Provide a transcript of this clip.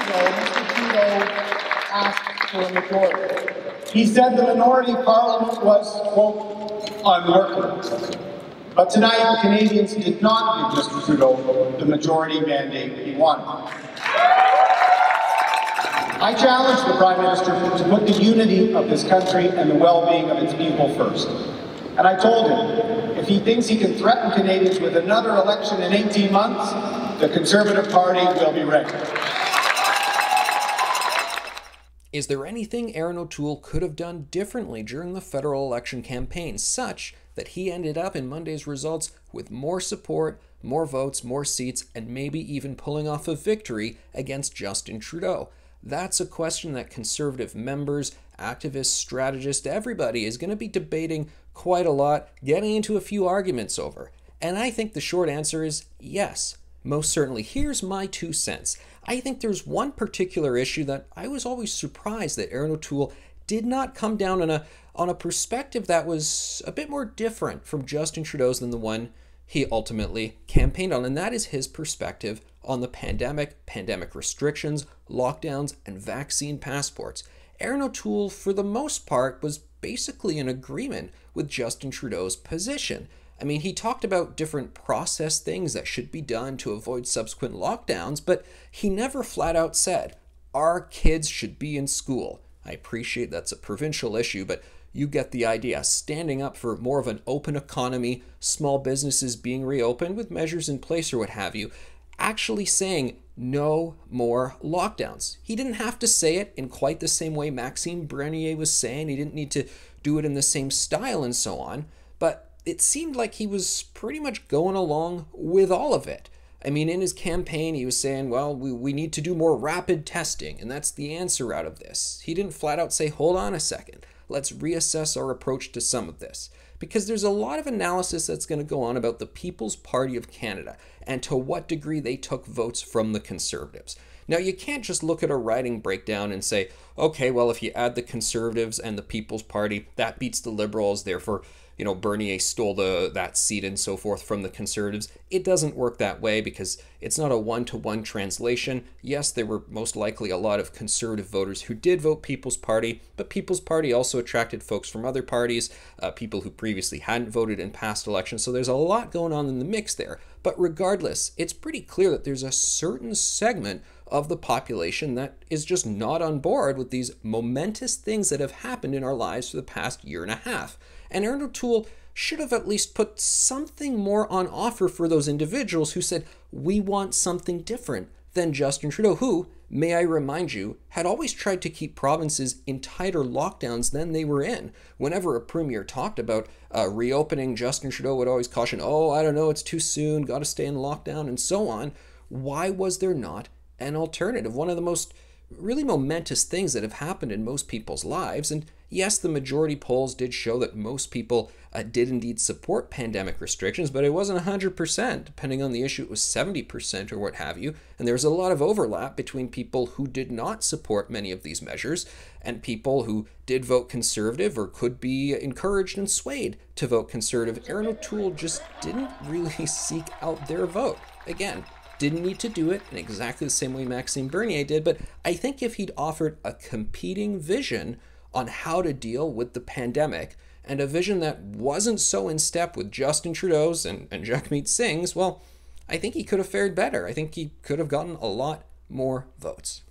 ago, Mr. Trudeau asked for a majority. He said the minority parliament was, quote, unworkable. But tonight, Canadians did not give Mr. Trudeau the majority mandate he wanted. I challenged the Prime Minister to put the unity of this country and the well-being of its people first. And I told him, if he thinks he can threaten Canadians with another election in 18 months, the Conservative Party will be ready. Is there anything Aaron O'Toole could have done differently during the federal election campaign, such that he ended up in Monday's results with more support, more votes, more seats, and maybe even pulling off a victory against Justin Trudeau? That's a question that Conservative members, activists, strategists, everybody is going to be debating quite a lot, getting into a few arguments over. And I think the short answer is yes, most certainly. Here's my 2 cents. I think there's one particular issue that I was always surprised that Aaron O'Toole did not come down on a perspective that was a bit more different from Justin Trudeau's than the one he ultimately campaigned on, and that is his perspective on the pandemic restrictions, lockdowns, and vaccine passports. Aaron O'Toole, for the most part, was basically in agreement with Justin Trudeau's position. I mean, he talked about different process things that should be done to avoid subsequent lockdowns, but he never flat out said, our kids should be in school. I appreciate that's a provincial issue, but you get the idea. Standing up for more of an open economy, small businesses being reopened with measures in place or what have you, actually saying no more lockdowns. He didn't have to say it in quite the same way Maxime Bernier was saying. He didn't need to do it in the same style and so on, but it seemed like he was pretty much going along with all of it. I mean, in his campaign, he was saying, well, we need to do more rapid testing, and that's the answer out of this. He didn't flat out say, hold on a second, let's reassess our approach to some of this. Because there's a lot of analysis that's going to go on about the People's Party of Canada and to what degree they took votes from the Conservatives. Now, you can't just look at a riding breakdown and say, okay, well, if you add the Conservatives and the People's Party, that beats the Liberals, therefore, Bernier stole that seat and so forth from the Conservatives. It doesn't work that way because it's not a one-to-one translation. Yes, there were most likely a lot of Conservative voters who did vote People's Party, but People's Party also attracted folks from other parties, people who previously hadn't voted in past elections. So there's a lot going on in the mix there. But regardless, it's pretty clear that there's a certain segment of the population that is just not on board with these momentous things that have happened in our lives for the past year and a half. And Aaron O'Toole should have at least put something more on offer for those individuals who said, we want something different than Justin Trudeau, who, may I remind you, had always tried to keep provinces in tighter lockdowns than they were in. Whenever a premier talked about reopening, Justin Trudeau would always caution, oh, I don't know, it's too soon, got to stay in lockdown, and so on. Why was there not an alternative? One of the most really momentous things that have happened in most people's lives. And yes, the majority polls did show that most people did indeed support pandemic restrictions, but it wasn't 100%. Depending on the issue, it was 70% or what have you. And there was a lot of overlap between people who did not support many of these measures and people who did vote Conservative or could be encouraged and swayed to vote Conservative. Aaron O'Toole just didn't really seek out their vote. Again, didn't need to do it in exactly the same way Maxime Bernier did, but I think if he'd offered a competing vision on how to deal with the pandemic, and a vision that wasn't so in step with Justin Trudeau's and Jagmeet Singh's, well, I think he could have fared better. I think he could have gotten a lot more votes.